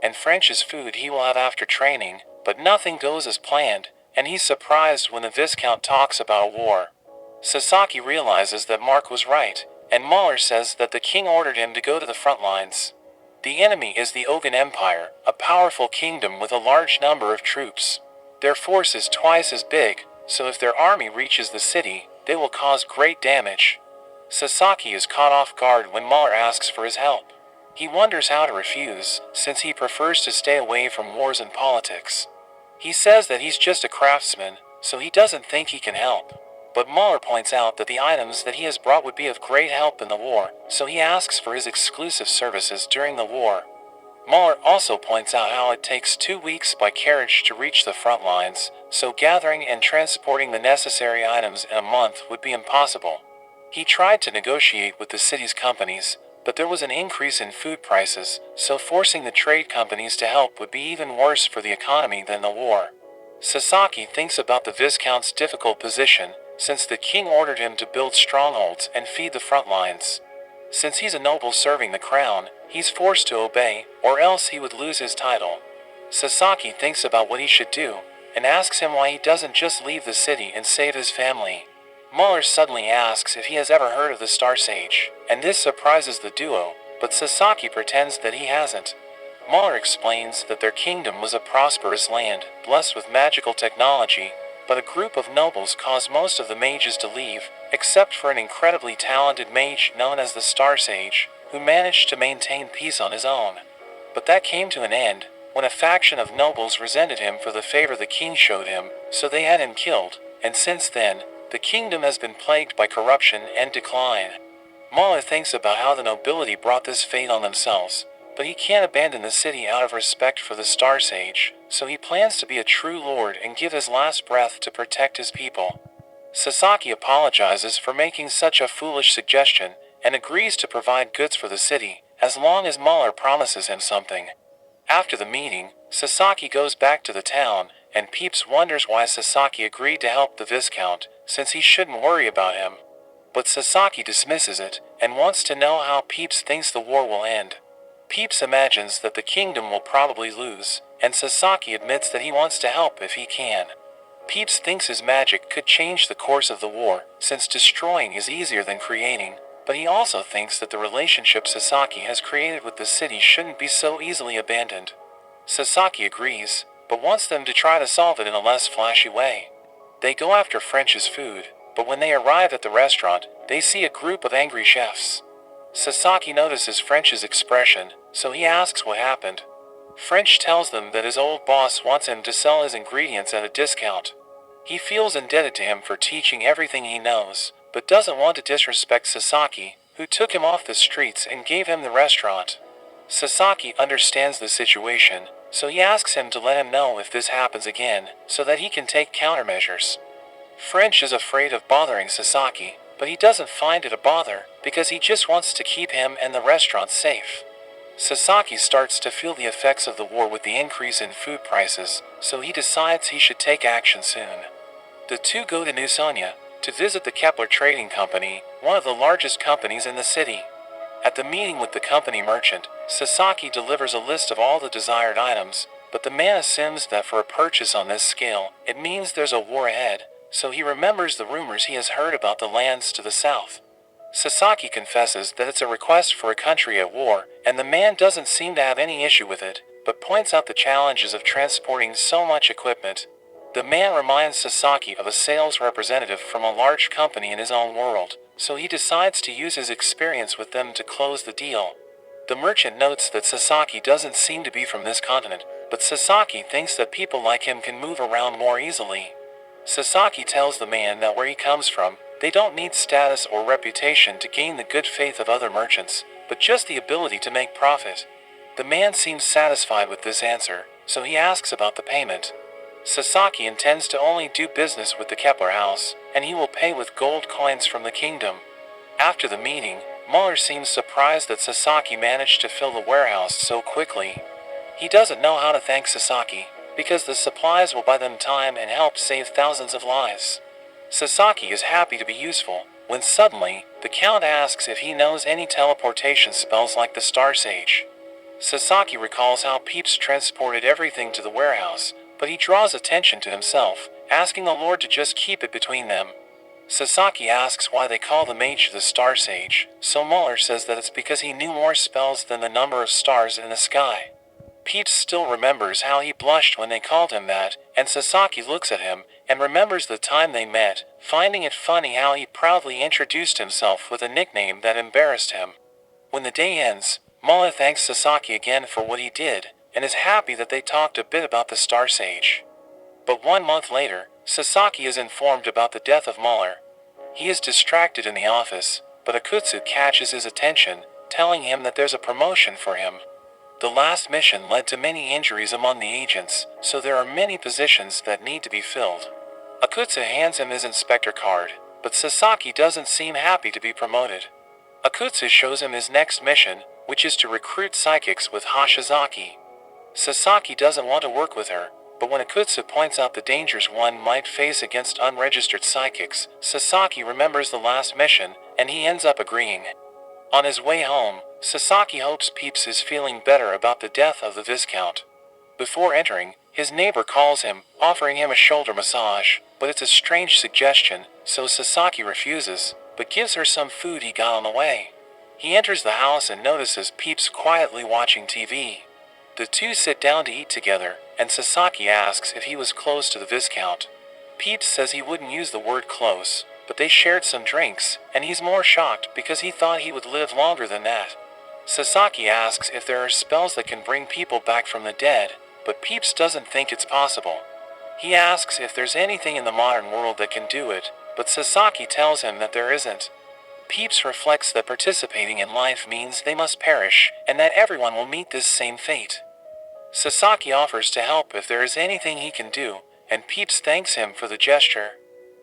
and French's food he will have after training, but nothing goes as planned, and he's surprised when the Viscount talks about war. Sasaki realizes that Mark was right, and Mahler says that the king ordered him to go to the front lines. The enemy is the Ogham Empire, a powerful kingdom with a large number of troops. Their force is twice as big, so if their army reaches the city, they will cause great damage. Sasaki is caught off guard when Mahler asks for his help. He wonders how to refuse, since he prefers to stay away from wars and politics. He says that he's just a craftsman, so he doesn't think he can help. But Mahler points out that the items that he has brought would be of great help in the war, so he asks for his exclusive services during the war. Mahler also points out how it takes 2 weeks by carriage to reach the front lines, so gathering and transporting the necessary items in a month would be impossible. He tried to negotiate with the city's companies, but there was an increase in food prices, so forcing the trade companies to help would be even worse for the economy than the war. Sasaki thinks about the Viscount's difficult position, since the king ordered him to build strongholds and feed the front lines. Since he's a noble serving the crown, he's forced to obey, or else he would lose his title. Sasaki thinks about what he should do, and asks him why he doesn't just leave the city and save his family. Mahler suddenly asks if he has ever heard of the Star Sage, and this surprises the duo, but Sasaki pretends that he hasn't. Mahler explains that their kingdom was a prosperous land, blessed with magical technology, but a group of nobles caused most of the mages to leave, except for an incredibly talented mage known as the Star Sage, who managed to maintain peace on his own. But that came to an end, when a faction of nobles resented him for the favor the king showed him, so they had him killed, and since then, the kingdom has been plagued by corruption and decline. Mahler thinks about how the nobility brought this fate on themselves, but he can't abandon the city out of respect for the Star Sage, so he plans to be a true lord and give his last breath to protect his people. Sasaki apologizes for making such a foolish suggestion, and agrees to provide goods for the city, as long as Mahler promises him something. After the meeting, Sasaki goes back to the town, and Pepys wonders why Sasaki agreed to help the Viscount, since he shouldn't worry about him. But Sasaki dismisses it, and wants to know how Pepys thinks the war will end. Pepys imagines that the kingdom will probably lose, and Sasaki admits that he wants to help if he can. Pepys thinks his magic could change the course of the war, since destroying is easier than creating, but he also thinks that the relationship Sasaki has created with the city shouldn't be so easily abandoned. Sasaki agrees, but wants them to try to solve it in a less flashy way. They go after French's food, but when they arrive at the restaurant, they see a group of angry chefs. Sasaki notices French's expression, so he asks what happened. French tells them that his old boss wants him to sell his ingredients at a discount. He feels indebted to him for teaching everything he knows, but doesn't want to disrespect Sasaki, who took him off the streets and gave him the restaurant. Sasaki understands the situation, so he asks him to let him know if this happens again, so that he can take countermeasures. French is afraid of bothering Sasaki, but he doesn't find it a bother, because he just wants to keep him and the restaurant safe. Sasaki starts to feel the effects of the war with the increase in food prices, so he decides he should take action soon. The two go to New Sonia to visit the Kepler Trading Company, one of the largest companies in the city. At the meeting with the company merchant, Sasaki delivers a list of all the desired items, but the man assumes that for a purchase on this scale, it means there's a war ahead, so he remembers the rumors he has heard about the lands to the south. Sasaki confesses that it's a request for a country at war, and the man doesn't seem to have any issue with it, but points out the challenges of transporting so much equipment. The man reminds Sasaki of a sales representative from a large company in his own world, so he decides to use his experience with them to close the deal. The merchant notes that Sasaki doesn't seem to be from this continent, but Sasaki thinks that people like him can move around more easily. Sasaki tells the man that where he comes from, they don't need status or reputation to gain the good faith of other merchants, but just the ability to make profit. The man seems satisfied with this answer, so he asks about the payment. Sasaki intends to only do business with the Kepler house, and he will pay with gold coins from the kingdom. After the meeting, Mahler seems surprised that Sasaki managed to fill the warehouse so quickly. He doesn't know how to thank Sasaki, because the supplies will buy them time and help save thousands of lives. Sasaki is happy to be useful, when suddenly, the Count asks if he knows any teleportation spells like the Star Sage. Sasaki recalls how Peeps transported everything to the warehouse, but he draws attention to himself, asking the Lord to just keep it between them. Sasaki asks why they call the mage the Star Sage, so Muller says that it's because he knew more spells than the number of stars in the sky. Peeps still remembers how he blushed when they called him that, and Sasaki looks at him and remembers the time they met, finding it funny how he proudly introduced himself with a nickname that embarrassed him. When the day ends, Muller thanks Sasaki again for what he did, and is happy that they talked a bit about the Star Sage. But 1 month later, Sasaki is informed about the death of Muller. He is distracted in the office, but Akutsu catches his attention, telling him that there's a promotion for him. The last mission led to many injuries among the agents, so there are many positions that need to be filled. Akutsu hands him his inspector card, but Sasaki doesn't seem happy to be promoted. Akutsu shows him his next mission, which is to recruit psychics with Hashizaki. Sasaki doesn't want to work with her, but when Akutsu points out the dangers one might face against unregistered psychics, Sasaki remembers the last mission, and he ends up agreeing. On his way home, Sasaki hopes Peeps is feeling better about the death of the Viscount. Before entering, his neighbor calls him, offering him a shoulder massage, but it's a strange suggestion, so Sasaki refuses, but gives her some food he got on the way. He enters the house and notices Peeps quietly watching TV. The two sit down to eat together, and Sasaki asks if he was close to the Viscount. Peeps says he wouldn't use the word close, but they shared some drinks, and he's more shocked because he thought he would live longer than that. Sasaki asks if there are spells that can bring people back from the dead, but Peeps doesn't think it's possible. He asks if there's anything in the modern world that can do it, but Sasaki tells him that there isn't. Peeps reflects that participating in life means they must perish, and that everyone will meet this same fate. Sasaki offers to help if there is anything he can do, and Peeps thanks him for the gesture.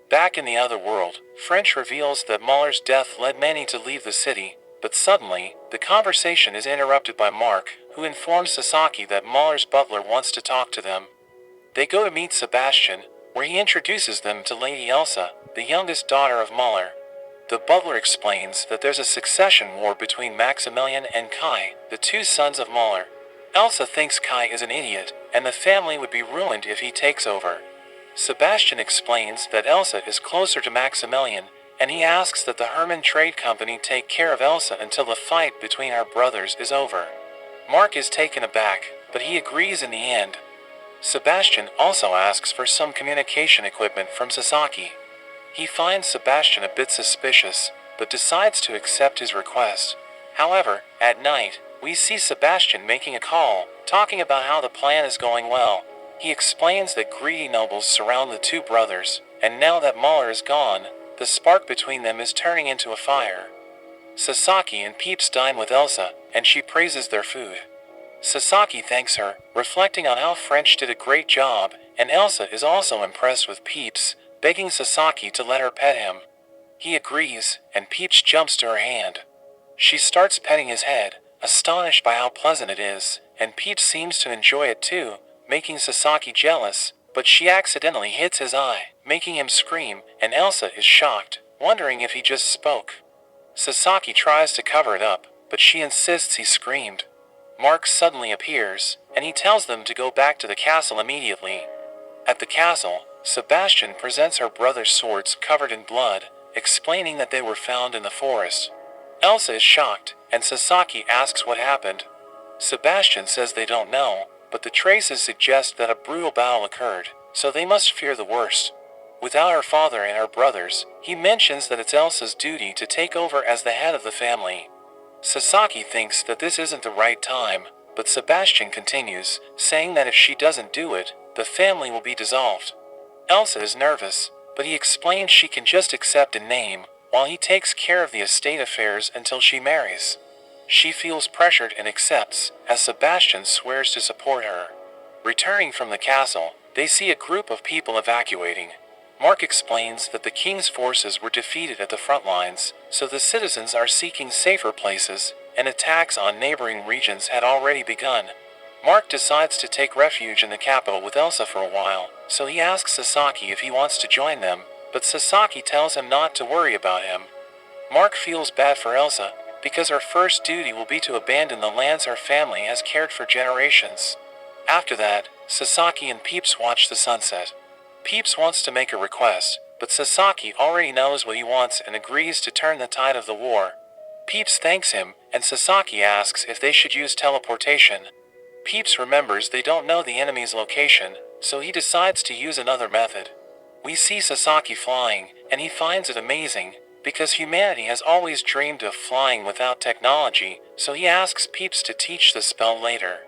Back in the other world, French reveals that Muller's death led many to leave the city, but suddenly, the conversation is interrupted by Mark, who informs Sasaki that Muller's butler wants to talk to them. They go to meet Sebastian, where he introduces them to Lady Elsa, the youngest daughter of Muller. The butler explains that there's a succession war between Maximilian and Kai, the two sons of Muller. Elsa thinks Kai is an idiot, and the family would be ruined if he takes over. Sebastian explains that Elsa is closer to Maximilian, and he asks that the Herman Trade Company take care of Elsa until the fight between our brothers is over. Mark is taken aback, but he agrees in the end. Sebastian also asks for some communication equipment from Sasaki. He finds Sebastian a bit suspicious, but decides to accept his request. However, at night, we see Sebastian making a call, talking about how the plan is going well. He explains that greedy nobles surround the two brothers, and now that Muller is gone, the spark between them is turning into a fire. Sasaki and Peeps dine with Elsa, and she praises their food. Sasaki thanks her, reflecting on how French did a great job, and Elsa is also impressed with Peeps, begging Sasaki to let her pet him. He agrees, and Peeps jumps to her hand. She starts petting his head, astonished by how pleasant it is, and Peeps seems to enjoy it too, making Sasaki jealous, but she accidentally hits his eye, making him scream, and Elsa is shocked, wondering if he just spoke. Sasaki tries to cover it up, but she insists he screamed. Mark suddenly appears, and he tells them to go back to the castle immediately. At the castle, Sebastian presents her brother's swords covered in blood, explaining that they were found in the forest. Elsa is shocked, and Sasaki asks what happened. Sebastian says they don't know, but the traces suggest that a brutal battle occurred, so they must fear the worst. Without her father and her brothers, he mentions that it's Elsa's duty to take over as the head of the family. Sasaki thinks that this isn't the right time, but Sebastian continues, saying that if she doesn't do it, the family will be dissolved. Elsa is nervous, but he explains she can just accept a name, while he takes care of the estate affairs until she marries. She feels pressured and accepts, as Sebastian swears to support her. Returning from the castle, they see a group of people evacuating. Mark explains that the king's forces were defeated at the front lines, so the citizens are seeking safer places, and attacks on neighboring regions had already begun. Mark decides to take refuge in the capital with Elsa for a while, so he asks Sasaki if he wants to join them, but Sasaki tells him not to worry about him. Mark feels bad for Elsa, because our first duty will be to abandon the lands our family has cared for generations. After that, Sasaki and Peeps watch the sunset. Peeps wants to make a request, but Sasaki already knows what he wants and agrees to turn the tide of the war. Peeps thanks him, and Sasaki asks if they should use teleportation. Peeps remembers they don't know the enemy's location, so he decides to use another method. We see Sasaki flying, and he finds it amazing, because humanity has always dreamed of flying without technology, so he asks Peeps to teach the spell later.